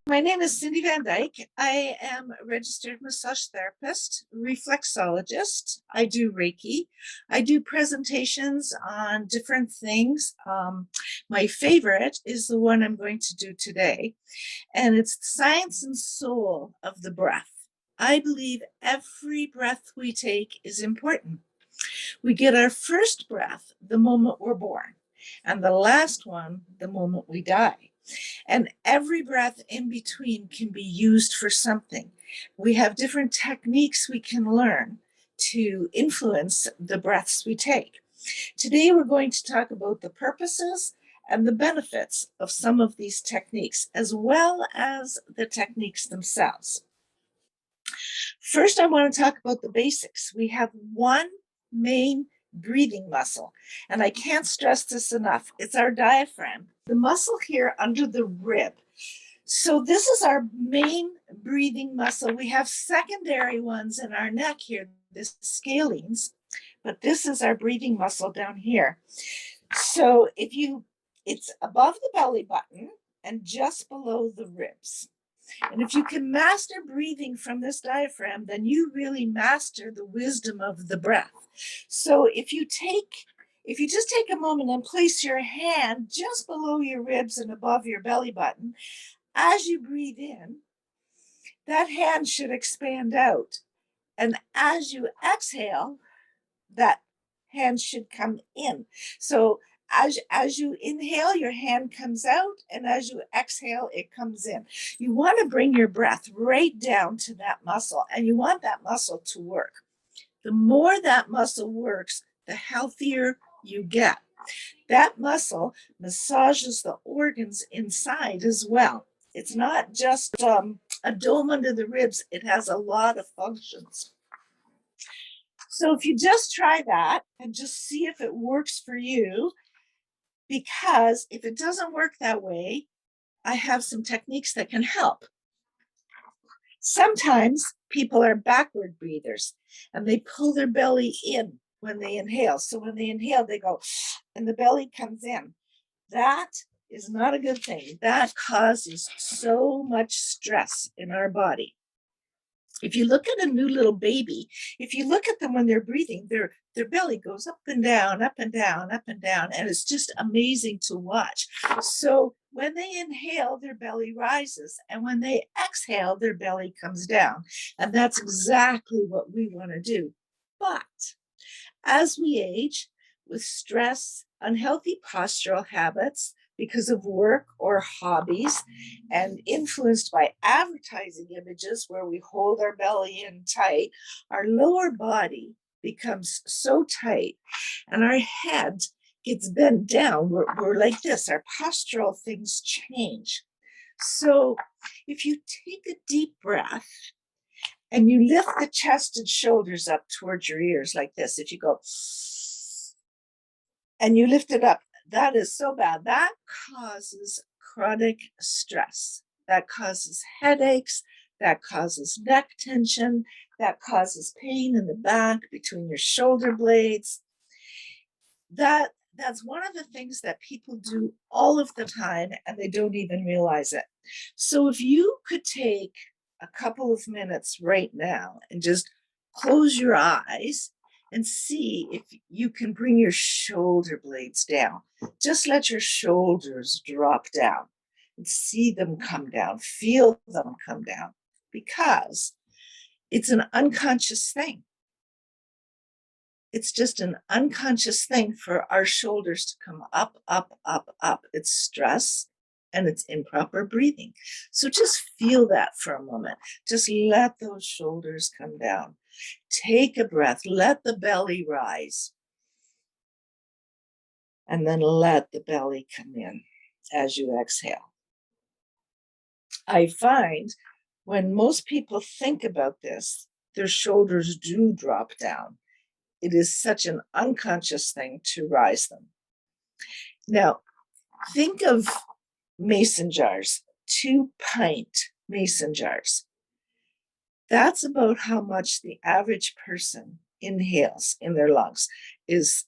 My name is Cindy VanDyke. I am a registered massage therapist, reflexologist. I do Reiki. I do presentations on different things. My favorite is the one I'm going to do today, and it's the science and soul of the breath. I believe every breath we take is important. We get our first breath the moment we're born, and the last one the moment we die. And every breath in between can be used for something. We have different techniques we can learn to influence the breaths we take. Today, we're going to talk about the purposes and the benefits of some of these techniques, as well as the techniques themselves. First, I want to talk about the basics. We have one main breathing muscle, and I can't stress this enough. It's our diaphragm, the muscle here under the rib. So this is our main breathing muscle. We have secondary ones in our neck here, the scalenes, but this is our breathing muscle down here. So it's above the belly button and just below the ribs. And if you can master breathing from this diaphragm, then you really master the wisdom of the breath. So if you just take a moment and place your hand just below your ribs and above your belly button, as you breathe in, that hand should expand out. And as you exhale, that hand should come in. So as you inhale, your hand comes out, and as you exhale, it comes in. You want to bring your breath right down to that muscle, and you want that muscle to work. The more that muscle works, the healthier you get. That muscle massages the organs inside as well. It's not just a dome under the ribs, it has a lot of functions. So if you just try that and just see if it works for you, because if it doesn't work that way, I have some techniques that can help. Sometimes people are backward breathers and they pull their belly in when they inhale. So when they inhale, they go, and the belly comes in. That is not a good thing. That causes so much stress in our body. If you look at a new little baby, if you look at them when they're breathing, their belly goes up and down, up and down, up and down, and it's just amazing to watch. So when they inhale, their belly rises, and when they exhale, their belly comes down. And that's exactly what we want to do. But as we age, with stress, unhealthy postural habits because of work or hobbies, and influenced by advertising images where we hold our belly in tight, our lower body becomes so tight and our head gets bent down. We're like this, our postural things change. So if you take a deep breath and you lift the chest and shoulders up towards your ears like this, if you go, and you lift it up, that is so bad. That causes chronic stress. That causes headaches. That causes neck tension. That causes pain in the back between your shoulder blades. That's one of the things that people do all of the time and they don't even realize it. So if you could take a couple of minutes right now and just close your eyes and see if you can bring your shoulder blades down. Just let your shoulders drop down and see them come down, feel them come down, because it's an unconscious thing. It's just an unconscious thing for our shoulders to come up, up, up, up. It's stress and it's improper breathing. So just feel that for a moment. Just let those shoulders come down. Take a breath, let the belly rise, and then let the belly come in as you exhale. I find when most people think about this, their shoulders do drop down. It is such an unconscious thing to rise them. Now, think of mason jars, 2-pint mason jars. That's about how much the average person inhales in their lungs. Is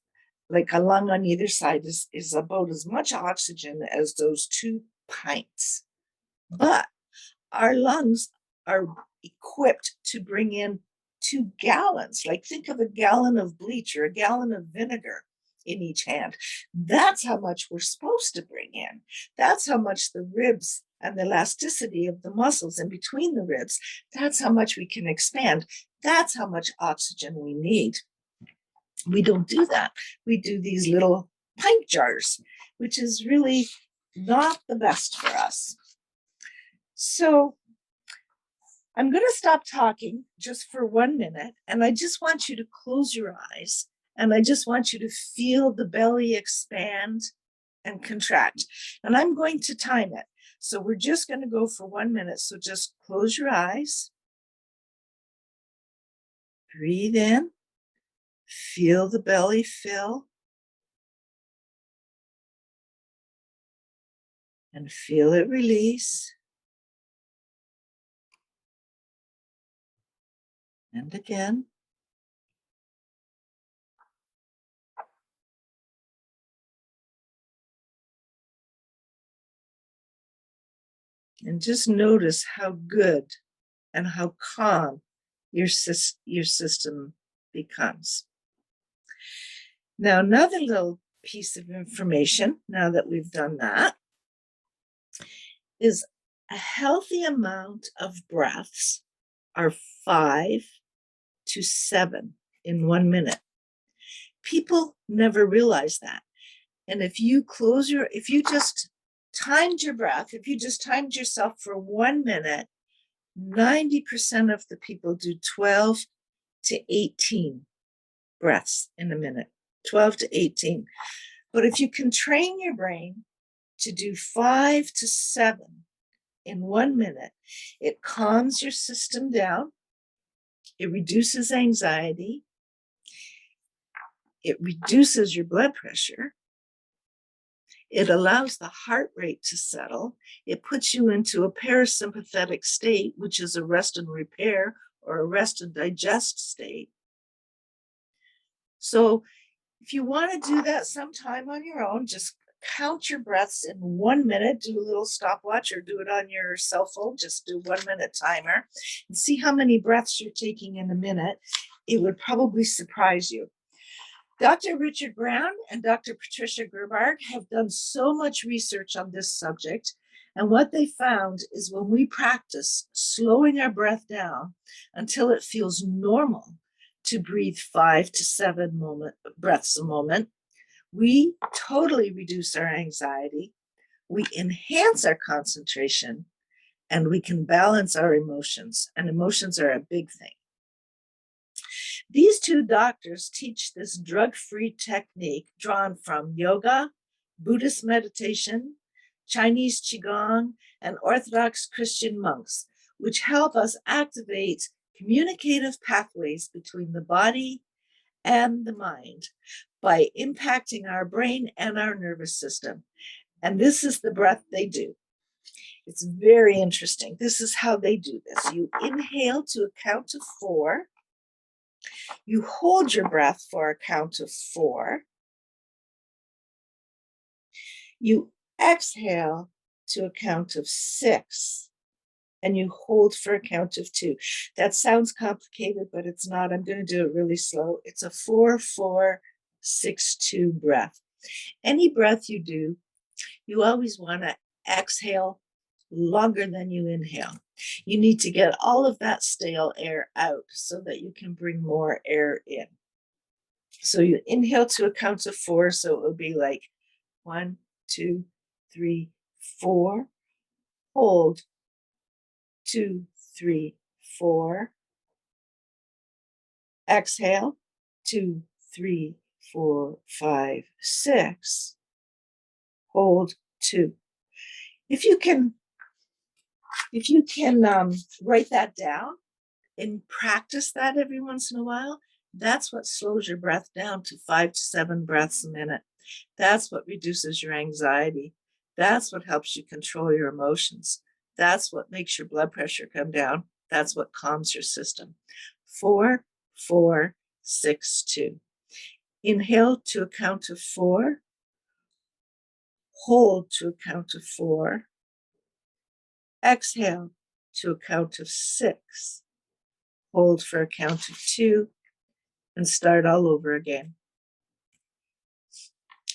like a lung on either side is about as much oxygen as those 2 pints. But Our lungs are equipped to bring in 2 gallons. Like, think of a gallon of bleach or a gallon of vinegar in each hand. That's how much we're supposed to bring in. That's how much the ribs and the elasticity of the muscles in between the ribs, that's how much we can expand. That's how much oxygen we need. We don't do that. We do these little pint jars, which is really not the best for us. So I'm going to stop talking just for 1 minute, and I just want you to close your eyes, and I just want you to feel the belly expand and contract. And I'm going to time it. So we're just going to go for 1 minute. So just close your eyes, breathe in, feel the belly fill, and feel it release. And again. And just notice how good and how calm your system becomes. Now, another little piece of information, now that we've done that, is a healthy amount of breaths are 5 to 7 in 1 minute. People never realize that. And if you just timed your breath, if you just timed yourself for 1 minute, 90% of the people do 12 to 18 breaths in a minute, 12 to 18. But if you can train your brain to do 5 to 7 in 1 minute, it calms your system down, it reduces anxiety, it reduces your blood pressure, it allows the heart rate to settle, it puts you into a parasympathetic state, which is a rest and repair or a rest and digest state. So if you want to do that sometime on your own, just count your breaths in 1 minute, do a little stopwatch or do it on your cell phone, just do 1 minute timer and see how many breaths you're taking in a minute. It would probably surprise you. Dr. Richard Brown and Dr. Patricia Gerbarg have done so much research on this subject. And what they found is when we practice slowing our breath down until it feels normal to breathe 5 to 7 breaths a moment, we totally reduce our anxiety, we enhance our concentration, and we can balance our emotions. And emotions are a big thing. These 2 doctors teach this drug-free technique drawn from yoga, Buddhist meditation, Chinese Qigong, and Orthodox Christian monks, which help us activate communicative pathways between the body and the mind by impacting our brain and our nervous system. And this is the breath they do. It's very interesting. This is how they do this. You inhale to a count of 4. You hold your breath for a count of 4. You exhale to a count of 6. And you hold for a count of 2. That sounds complicated, but it's not. I'm going to do it really slow. It's a 4-4-6-2 breath. Any breath you do, you always want to exhale longer than you inhale. You need to get all of that stale air out so that you can bring more air in. So you inhale to a count of 4. So it would be like 1, 2, 3, 4. Hold 2, 3, 4. Exhale 2, 3, 4, 5, 6. Hold 2. If you can write that down and practice that every once in a while, that's what slows your breath down to 5 to 7 breaths a minute. That's what reduces your anxiety. That's what helps you control your emotions. That's what makes your blood pressure come down. That's what calms your system. 4, 4, 6, 2. Inhale to a count of 4. Hold to a count of 4. Exhale to a count of 6. Hold for a count of 2 and start all over again.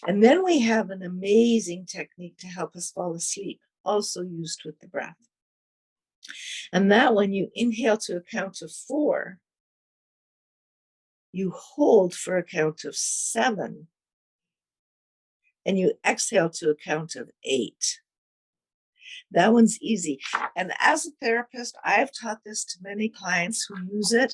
And then we have an amazing technique to help us fall asleep, also used with the breath. And that when you inhale to a count of 4, you hold for a count of 7, and you exhale to a count of 8. That one's easy. And as a therapist, I have taught this to many clients who use it,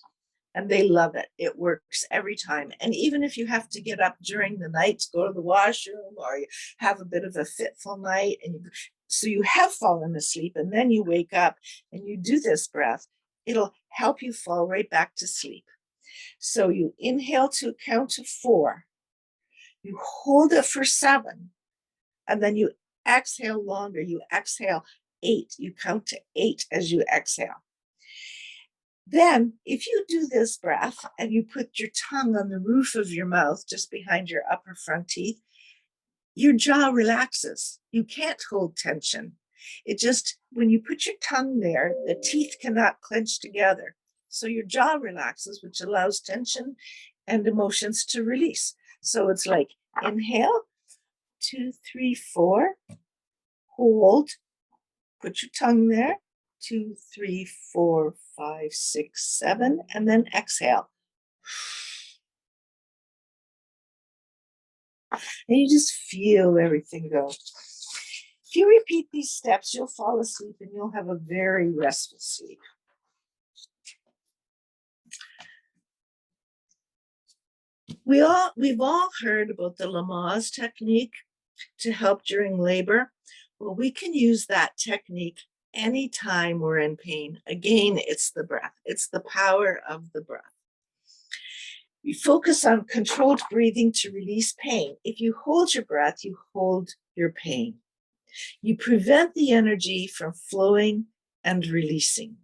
and they love it. It works every time. And even if you have to get up during the night to go to the washroom, or you have a bit of a fitful night, and so you have fallen asleep, and then you wake up and you do this breath, it'll help you fall right back to sleep. So you inhale to a count of 4, you hold it for 7, and then you exhale longer. You exhale 8. You count to 8 as you exhale. Then, if you do this breath and you put your tongue on the roof of your mouth, just behind your upper front teeth, your jaw relaxes. You can't hold tension. It just, when you put your tongue there, the teeth cannot clench together. So your jaw relaxes, which allows tension and emotions to release. So it's like inhale, 2, 3, 4, hold, put your tongue there, 2, 3, 4, 5, 6, 7, and then exhale. And you just feel everything go. If you repeat these steps, you'll fall asleep and you'll have a very restful sleep. We've all heard about the Lamaze technique to help during labor. Well, we can use that technique anytime we're in pain. Again, it's the breath. It's the power of the breath. You focus on controlled breathing to release pain. If you hold your breath, you hold your pain. You prevent the energy from flowing and releasing.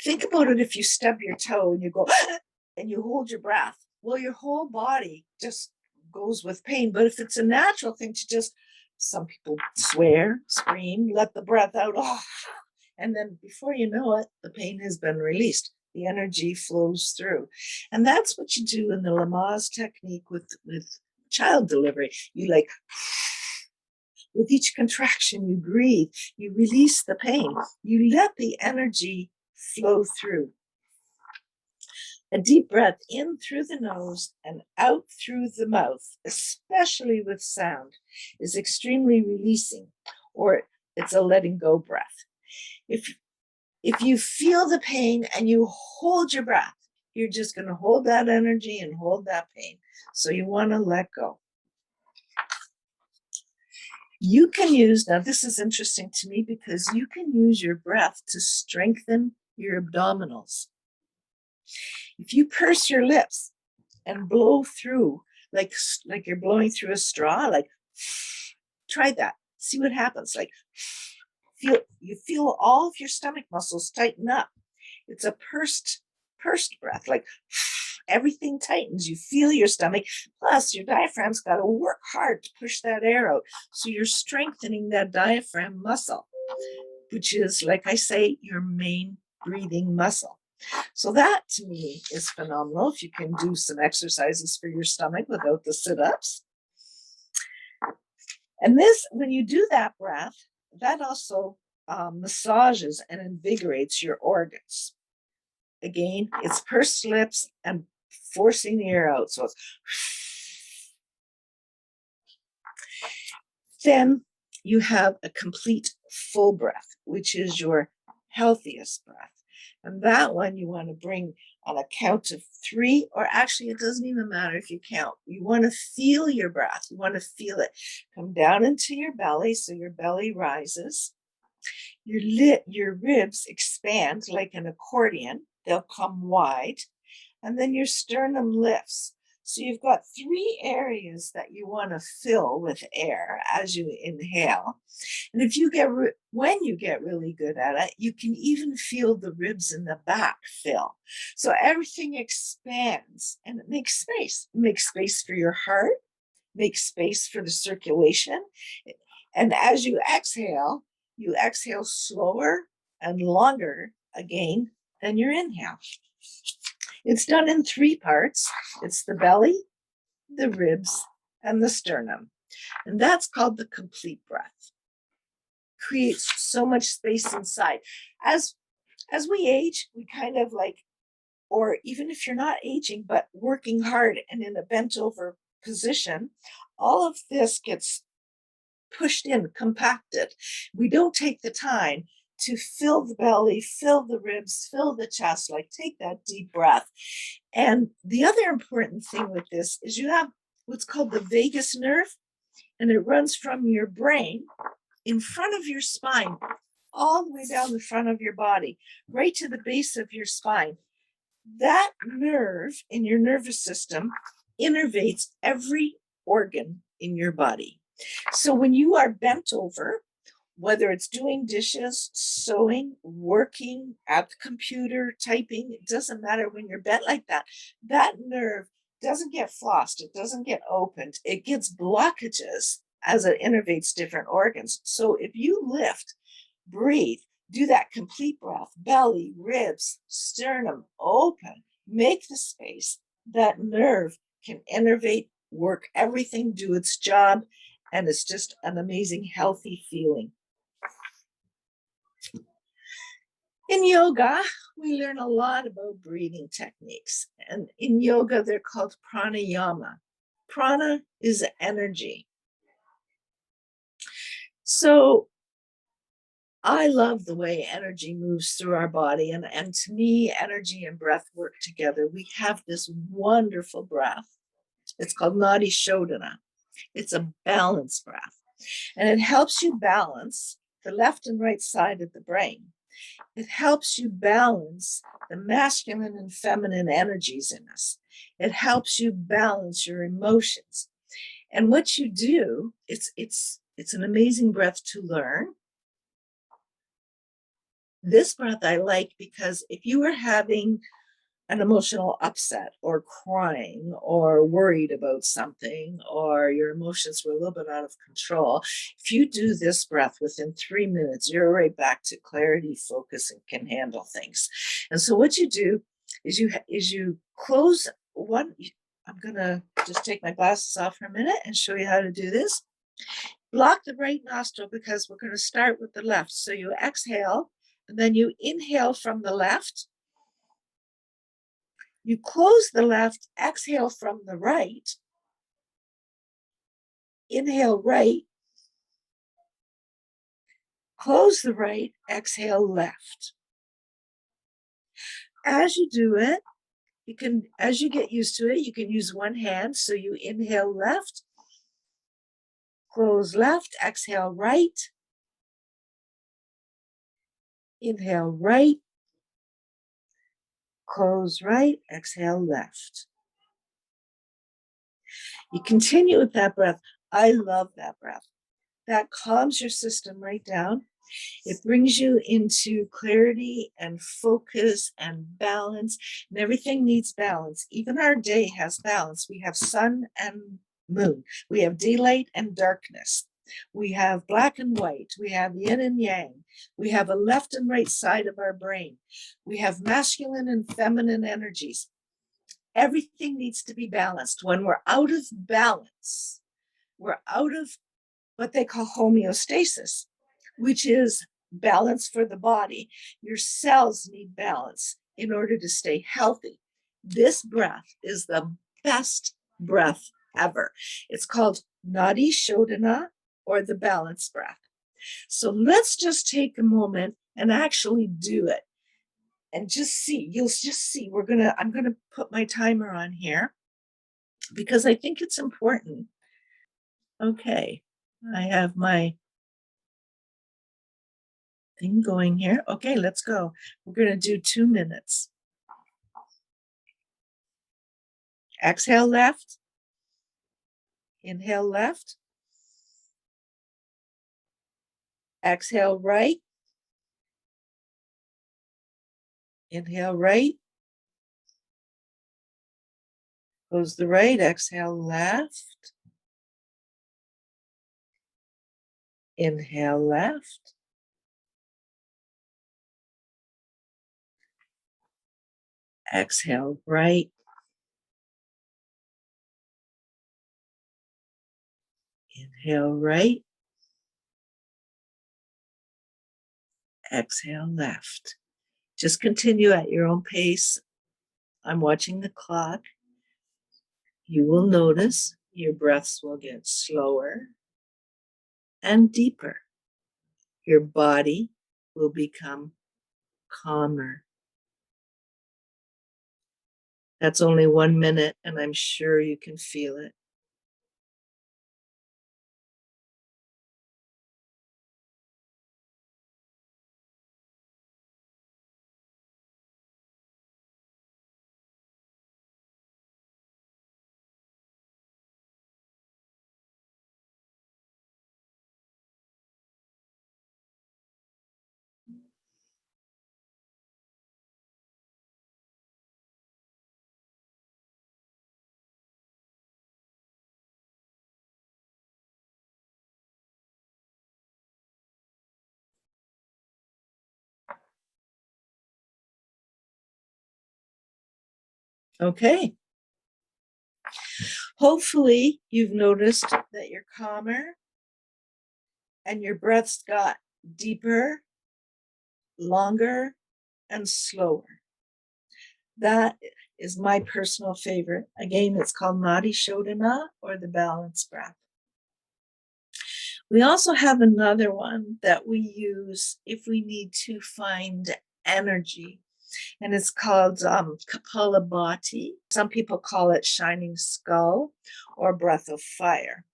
Think about it. If you stub your toe and you go and you hold your breath, well, your whole body just goes with pain. But if it's a natural thing to just, some people swear, scream, let the breath out, and then before you know it, the pain has been released. The energy flows through. And that's what you do in the Lamaze technique with child delivery. You like, with each contraction, you breathe, you release the pain, you let the energy flow through. A deep breath in through the nose and out through the mouth, especially with sound, is extremely releasing, or it's a letting go breath. If you feel the pain and you hold your breath, you're just going to hold that energy and hold that pain. So you want to let go. You can use, now this is interesting to me because you can use your breath to strengthen your abdominals. If you purse your lips and blow through, like you're blowing through a straw, like try that. See what happens. Like you feel all of your stomach muscles tighten up. It's a pursed breath, like everything tightens. You feel your stomach. Plus, your diaphragm's got to work hard to push that air out. So you're strengthening that diaphragm muscle, which is, like I say, your main breathing muscle. So that to me is phenomenal. If you can do some exercises for your stomach without the sit-ups. And this, when you do that breath, that also massages and invigorates your organs. Again, it's pursed lips and forcing the air out. So it's then you have a complete full breath, which is your healthiest breath. And that one you want to bring on a count of 3, or actually it doesn't even matter if you count. You want to feel your breath. You want to feel it come down into your belly, so your belly rises. Your ribs expand like an accordion. They'll come wide. And then your sternum lifts. So you've got 3 areas that you want to fill with air as you inhale. And if you when you get really good at it, you can even feel the ribs in the back fill. So everything expands and it makes space. It makes space for your heart, makes space for the circulation. And as you exhale slower and longer again than your inhale. It's done in 3 parts. It's the belly, the ribs, and the sternum. And that's called the complete breath. Creates so much space inside. As we age, we kind of like, or even if you're not aging, but working hard and in a bent over position, all of this gets pushed in, compacted. We don't take the time to fill the belly, fill the ribs, fill the chest, like take that deep breath. And the other important thing with this is you have what's called the vagus nerve, and it runs from your brain in front of your spine, all the way down the front of your body, right to the base of your spine. That nerve in your nervous system innervates every organ in your body. So when you are bent over, whether it's doing dishes, sewing, working at the computer, typing, it doesn't matter when you're bent like that, that nerve doesn't get flossed, it doesn't get opened, it gets blockages as it innervates different organs. So if you lift, breathe, do that complete breath, belly, ribs, sternum, open, make the space, that nerve can innervate, work everything, do its job, and it's just an amazing, healthy feeling. In yoga, we learn a lot about breathing techniques. And in yoga, they're called pranayama. Prana is energy. So I love the way energy moves through our body. And to me, energy and breath work together. We have this wonderful breath. It's called Nadi Shodhana. It's a balanced breath. And it helps you balance the left and right side of the brain. It helps you balance the masculine and feminine energies in us. It helps you balance your emotions. And what you do, it's an amazing breath to learn. This breath I like because if you were having an emotional upset or crying or worried about something or your emotions were a little bit out of control, if you do this breath within 3 minutes, you're right back to clarity, focus, and can handle things. And so what you do is you close one. I'm gonna just take my glasses off for a minute and show you how to do this. Block the right nostril because we're going to start with the left. So you exhale and then you inhale from the left. You close the left, exhale from the right, inhale right, close the right, exhale left. As you do it, as you get used to it, you can use one hand. So you inhale left, close left, exhale right, inhale right, close right, exhale left. You continue with that breath. I love that breath. That calms your system right down. It brings you into clarity and focus and balance, and everything needs balance. Even our day has balance. We have sun and moon. We have daylight and darkness. We have black and white. We have yin and yang. We have a left and right side of our brain. We have masculine and feminine energies. Everything needs to be balanced. When we're out of balance, we're out of what they call homeostasis, which is balance for the body. Your cells need balance in order to stay healthy. This breath is the best breath ever. It's called Nadi Shodhana, or the balance breath. So let's just take a moment and actually do it and just see. You'll just see. I'm gonna put my timer on here because I think it's important. Okay, I have my thing going here. Okay, let's go. We're going to do 2 minutes. Exhale left. Inhale left. Exhale right. Inhale right. Close the right. Exhale left. Inhale left. Exhale right. Inhale right. Exhale left. Just continue at your own pace. I'm watching the clock. You will notice your breaths will get slower and deeper. Your body will become calmer. That's only 1 minute, and I'm sure you can feel it. Okay. Hopefully, you've noticed that you're calmer and your breaths got deeper, longer, and slower. That is my personal favorite. Again, it's called Nadi Shodhana or the balance breath. We also have another one that we use if we need to find energy, and it's called Kapalabhati. Some people call it shining skull or breath of fire.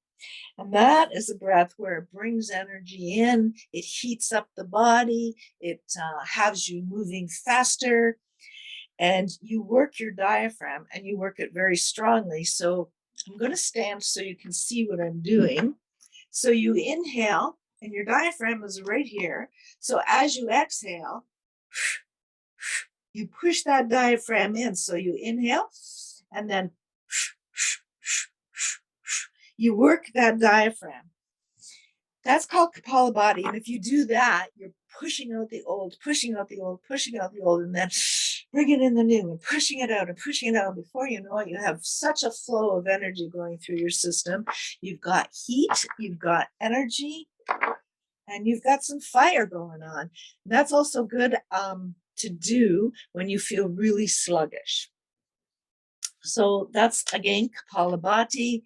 And that is a breath where it brings energy in, it heats up the body, it has you moving faster, and you work your diaphragm and you work it very strongly. So I'm going to stand so you can see what I'm doing. So you inhale, and your diaphragm is right here. So as you exhale, you push that diaphragm in. So you inhale, and then you work that diaphragm. That's called Kapalabhati. And if you do that, you're pushing out the old, pushing out the old, pushing out the old, and then bringing in the new and pushing it out and pushing it out. Before you know it, you have such a flow of energy going through your system. You've got heat, you've got energy, and you've got some fire going on. That's also good to do when you feel really sluggish. So that's, again, Kapalabhati,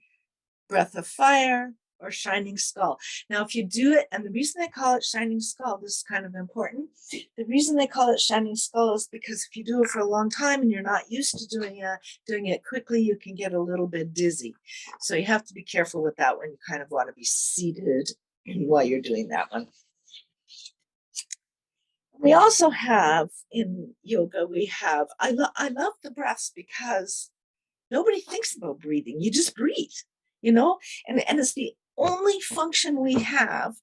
breath of fire, or shining skull. Now, if you do it, and the reason they call it shining skull, this is kind of important. The reason they call it shining skull is because if you do it for a long time and you're not used to doing it quickly, you can get a little bit dizzy. So you have to be careful with that when you kind of want to be seated while you're doing that one. We also have in yoga, I love the breaths because nobody thinks about breathing. You just breathe, you know, and it's the only function we have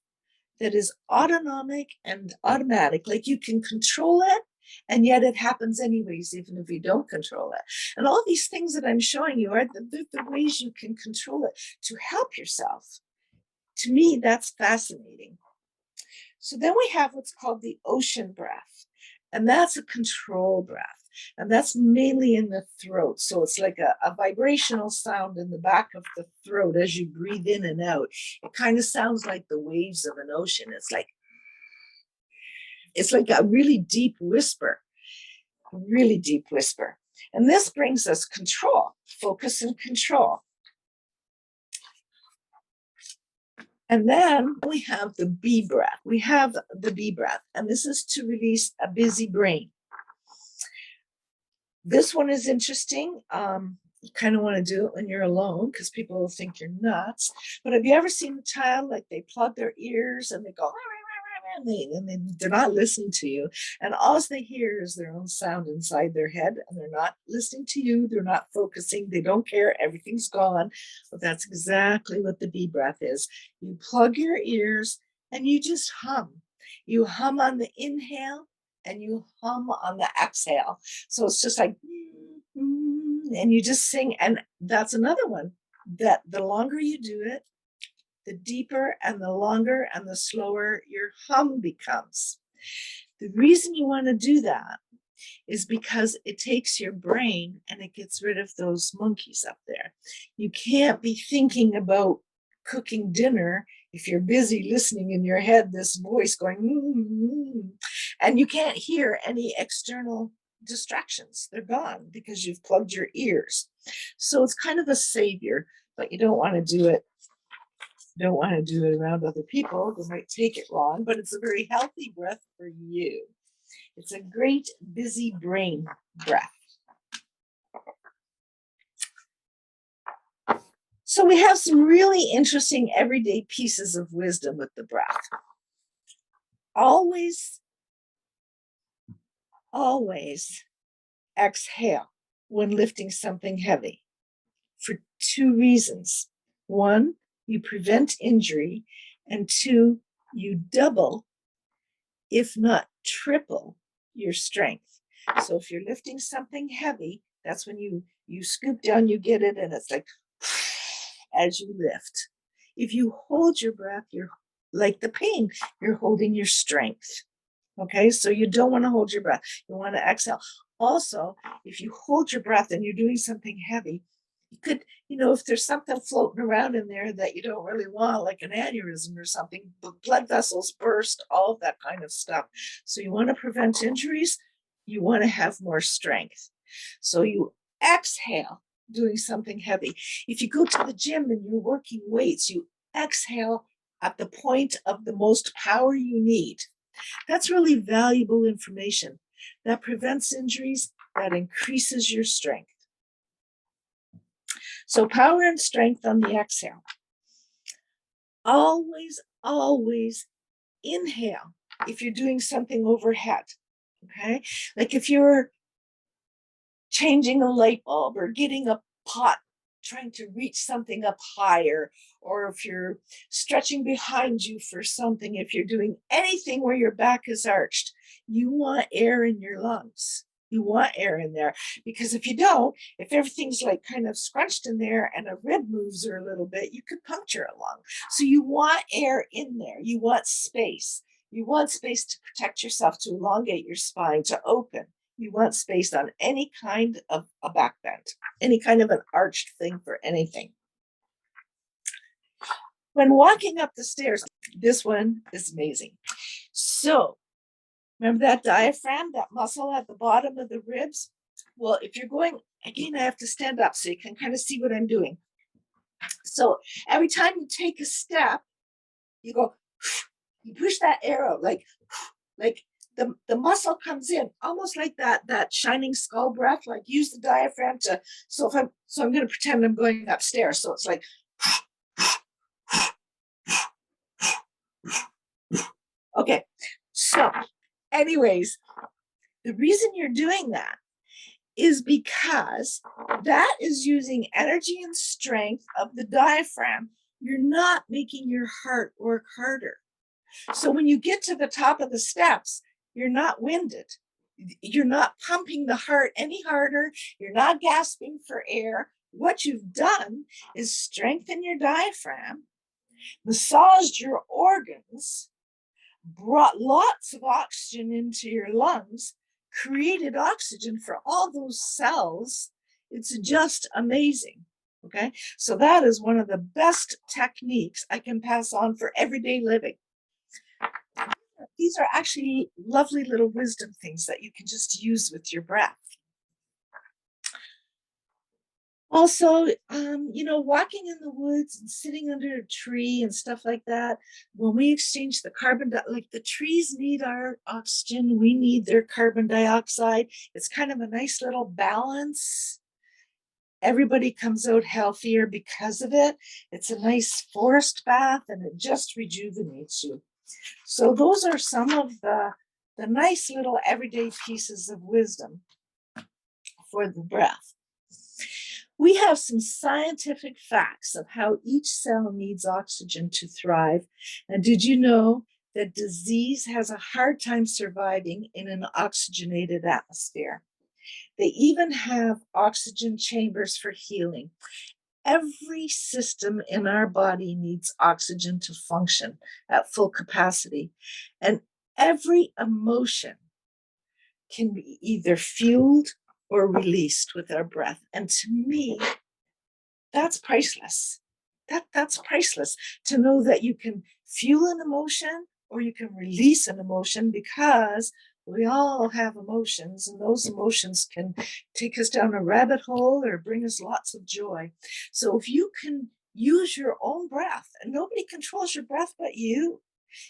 that is autonomic and automatic. Like you can control it, and yet it happens anyways, even if you don't control it. And all these things that I'm showing you are the ways you can control it to help yourself. To me, that's fascinating. So then we have what's called the ocean breath, and that's a control breath. And that's mainly in the throat. So it's like a vibrational sound in the back of the throat as you breathe in and out. It kind of sounds like the waves of an ocean. It's like a really deep whisper. And this brings us control, focus and control. And then we have the bee breath. And this is to release a busy brain. This one is interesting. You kind of want to do it when you're alone because people will think you're nuts. But have you ever seen a child, like they plug their ears and they go, they're not listening to you, and all they hear is their own sound inside their head, and they're not listening to you, they're not focusing, they don't care, everything's gone. But that's exactly what the bee breath is. You plug your ears and you just hum. You hum on the inhale and you hum on the exhale. So it's just like, and you just sing. And that's another one that the longer you do it, the deeper and the longer and the slower your hum becomes. The reason you want to do that is because it takes your brain and it gets rid of those monkeys up there. You can't be thinking about cooking dinner if you're busy listening in your head, this voice going, and you can't hear any external distractions. They're gone because you've plugged your ears. So it's kind of a savior, but you don't want to do it. Don't want to do it around other people. They might take it wrong, but it's a very healthy breath for you. It's a great busy brain breath. So we have some really interesting everyday pieces of wisdom with the breath. Always, always exhale when lifting something heavy for two reasons. One, you prevent injury, and two, you double, if not triple, your strength. So if you're lifting something heavy, that's when you scoop down, you get it, and it's like as you lift. If you hold your breath, you're like the pain, you're holding your strength. Okay, so you don't want to hold your breath. You want to exhale. Also, if you hold your breath and you're doing something heavy, you could, if there's something floating around in there that you don't really want, like an aneurysm or something, blood vessels burst, all of that kind of stuff. So you want to prevent injuries. You want to have more strength. So you exhale doing something heavy. If you go to the gym and you're working weights, you exhale at the point of the most power you need. That's really valuable information. That prevents injuries, that increases your strength. So power and strength on the exhale. Always, always inhale if you're doing something overhead. Okay? Like if you're changing a light bulb or getting a pot, trying to reach something up higher, or if you're stretching behind you for something, if you're doing anything where your back is arched, you want air in your lungs. You want air in there, because if you don't, if everything's like kind of scrunched in there and a rib moves her a little bit, you could puncture a lung. So you want air in there. You want space. You want space to protect yourself, to elongate your spine, to open. You want space on any kind of a back bend, any kind of an arched thing for anything. When walking up the stairs, this one is amazing. So remember that diaphragm, that muscle at the bottom of the ribs? Well, if you're going, again, I have to stand up so you can kind of see what I'm doing. So every time you take a step, you go, you push that air out, like the muscle comes in almost like that shining skull breath, like use the diaphragm to, I'm going to pretend I'm going upstairs. So it's like, okay. So anyways, the reason you're doing that is because that is using energy and strength of the diaphragm. You're not making your heart work harder. So when you get to the top of the steps, you're not winded. You're not pumping the heart any harder. You're not gasping for air. What you've done is strengthen your diaphragm, massaged your organs, brought lots of oxygen into your lungs, created oxygen for all those cells. It's just amazing. Okay. So that is one of the best techniques I can pass on for everyday living. These are actually lovely little wisdom things that you can just use with your breath. Also, walking in the woods and sitting under a tree and stuff like that, when we exchange the like the trees need our oxygen, we need their carbon dioxide. It's kind of a nice little balance. Everybody comes out healthier because of it. It's a nice forest bath and it just rejuvenates you. So those are some of the nice little everyday pieces of wisdom for the breath. We have some scientific facts of how each cell needs oxygen to thrive. And did you know that disease has a hard time surviving in an oxygenated atmosphere? They even have oxygen chambers for healing. Every system in our body needs oxygen to function at full capacity. And every emotion can be either fueled or released with our breath. And to me, that's priceless. That's priceless to know that you can fuel an emotion or you can release an emotion, because we all have emotions, and those emotions can take us down a rabbit hole or bring us lots of joy. So if you can use your own breath, and nobody controls your breath but you,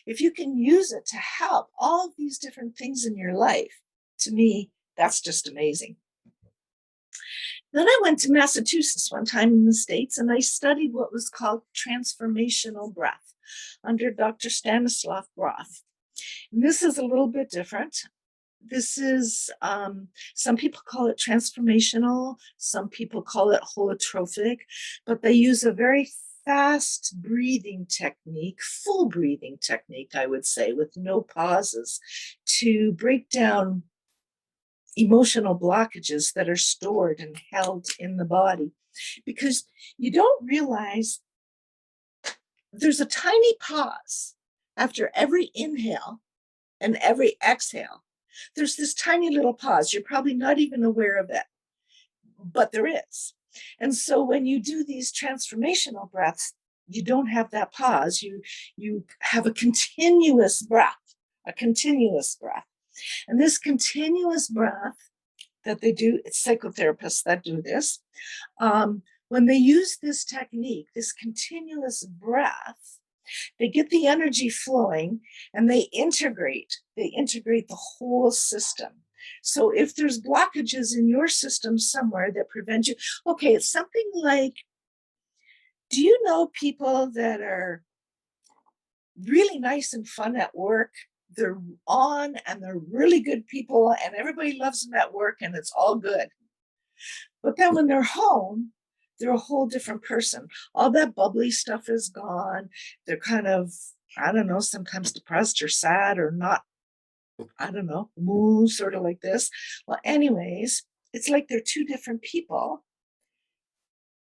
if you can use it to help all these different things in your life, to me, that's just amazing. Then I went to Massachusetts one time in the States, and I studied what was called transformational breath under Dr. Stanislav Grof. And this is a little bit different. This is, some people call it transformational, some people call it holotropic, but they use a very fast breathing technique, full breathing technique, I would say, with no pauses, to break down emotional blockages that are stored and held in the body. Because you don't realize there's a tiny pause after every inhale and every exhale. There's this tiny little pause. You're probably not even aware of it, but there is. And so when you do these transformational breaths, you don't have that pause. You have a continuous breath, a continuous breath. And this continuous breath that they do, it's psychotherapists that do this. When they use this technique, this continuous breath, they get the energy flowing and they integrate the whole system. So if there's blockages in your system somewhere that prevent you, okay, it's something like, do you know people that are really nice and fun at work? They're on and they're really good people and everybody loves them at work and it's all good. But then when they're home, they're a whole different person. All that bubbly stuff is gone. They're kind of, I don't know, sometimes depressed or sad or not, I don't know, mood, sort of like this. Well, anyways, it's like they're two different people,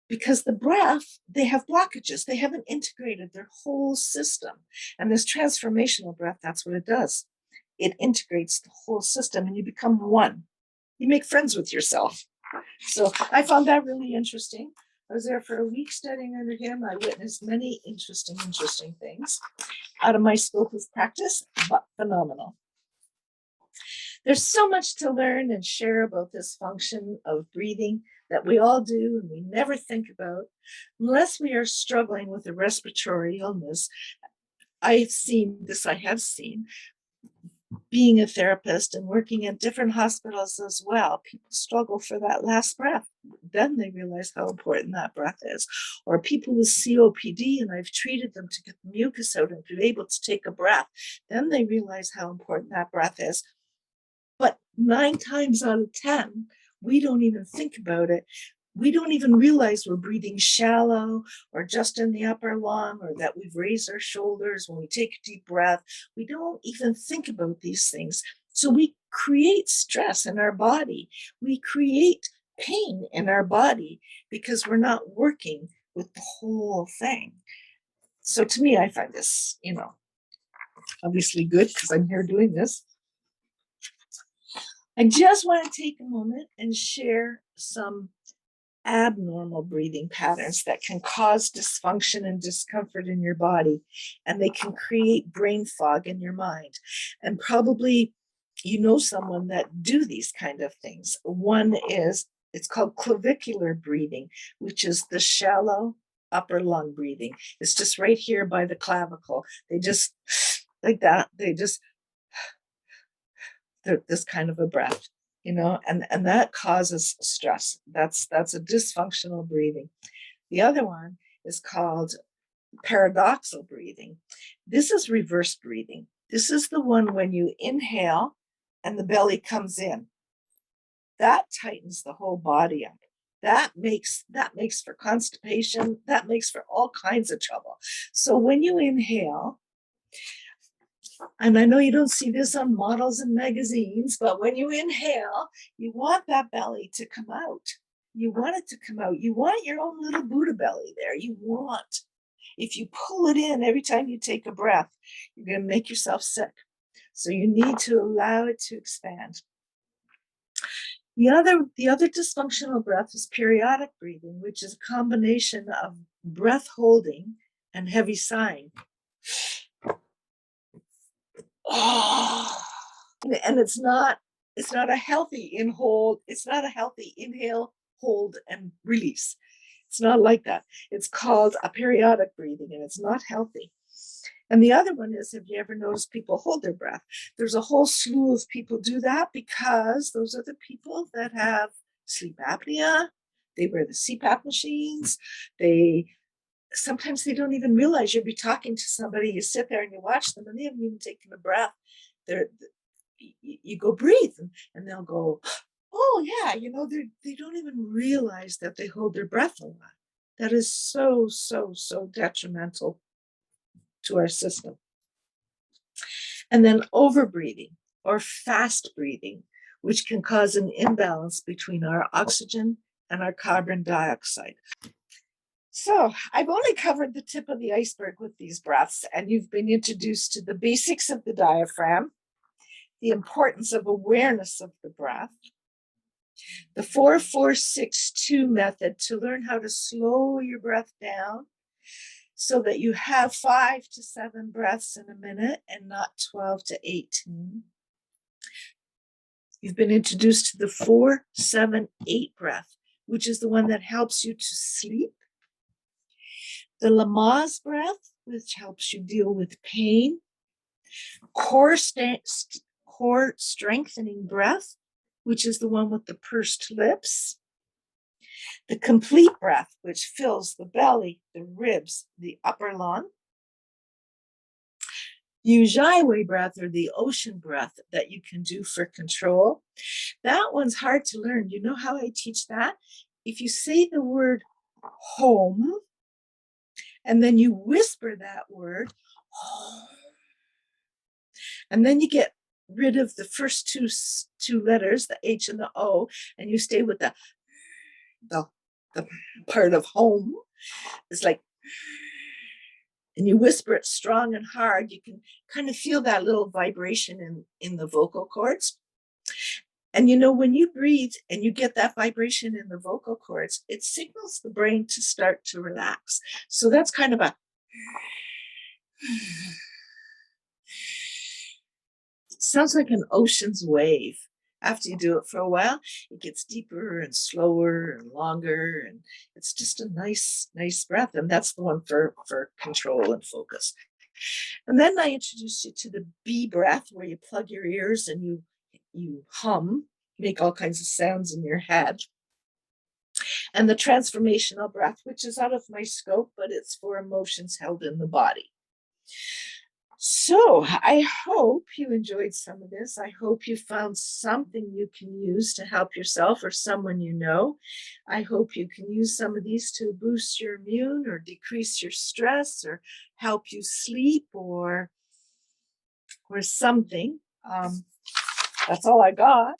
because the breath, they have blockages. They haven't integrated their whole system. And this transformational breath, that's what it does. It integrates the whole system and you become one. You make friends with yourself. So I found that really interesting. I was there for a week studying under him. I witnessed many interesting things out of my scope of practice, but phenomenal. There's so much to learn and share about this function of breathing that we all do and we never think about unless we are struggling with a respiratory illness. I have seen being a therapist and working at different hospitals as well. People struggle for that last breath. Then they realize how important that breath is. Or people with COPD, and I've treated them to get the mucus out and be able to take a breath. Then they realize how important that breath is. But 9 times out of 10, we don't even think about it. We don't even realize we're breathing shallow or just in the upper lung, or that we've raised our shoulders when we take a deep breath. We don't even think about these things. So we create stress in our body. We create pain in our body because we're not working with the whole thing. So to me, I find this, obviously good because I'm here doing this. I just want to take a moment and share some abnormal breathing patterns that can cause dysfunction and discomfort in your body, and they can create brain fog in your mind. And probably you know someone that do these kind of things. One is, it's called clavicular breathing, which is the shallow upper lung breathing. It's just right here by the clavicle. They just like that. This kind of a breath, and that causes stress. That's a dysfunctional breathing. The other one is called paradoxal breathing. This is reverse breathing. This is the one when you inhale and the belly comes in. That tightens the whole body up. That makes for constipation. That makes for all kinds of trouble. So when you inhale, and I know you don't see this on models and magazines, but when you inhale, you want that belly to come out. You want it to come out. You want your own little Buddha belly there. If you pull it in every time you take a breath, you're going to make yourself sick. So you need to allow it to expand. The other dysfunctional breath is periodic breathing, which is a combination of breath holding and heavy sighing. Oh, and it's not a healthy inhale, hold, and release. It's not like that. It's called a periodic breathing, and it's not healthy. And the other one is, have you ever noticed people hold their breath? There's a whole slew of people do that because those are the people that have sleep apnea. They wear the CPAP machines. Sometimes they don't even realize you'll be talking to somebody. You sit there and you watch them, and they haven't even taken a breath. You go breathe, and they'll go, oh yeah, they don't even realize that they hold their breath a lot. That is so, so, so detrimental to our system. And then overbreathing or fast breathing, which can cause an imbalance between our oxygen and our carbon dioxide. So I've only covered the tip of the iceberg with these breaths, and you've been introduced to the basics of the diaphragm, the importance of awareness of the breath, the 4-4-6-2 method to learn how to slow your breath down so that you have 5 to 7 breaths in a minute and not 12 to 18. You've been introduced to the 4-7-8 breath, which is the one that helps you to sleep. The Lamaze breath, which helps you deal with pain. Core strengthening breath, which is the one with the pursed lips. The complete breath, which fills the belly, the ribs, the upper lung. Ujjayi breath, or the ocean breath, that you can do for control. That one's hard to learn. You know how I teach that? If you say the word home, and then you whisper that word, home, and then you get rid of the first two letters, the H and the O, and you stay with the part of home. It's like, and you whisper it strong and hard. You can kind of feel that little vibration in the vocal cords. And when you breathe and you get that vibration in the vocal cords, it signals the brain to start to relax. So that's kind of it sounds like an ocean's wave. After you do it for a while, it gets deeper and slower and longer, and it's just a nice, nice breath. And that's the one for control and focus. And then I introduced you to the B breath, where you plug your ears and you hum, make all kinds of sounds in your head. And the transformational breath, which is out of my scope, but it's for emotions held in the body. So I hope you enjoyed some of this. I hope you found something you can use to help yourself or someone you know. I hope you can use some of these to boost your immune or decrease your stress or help you sleep or something. That's all I got.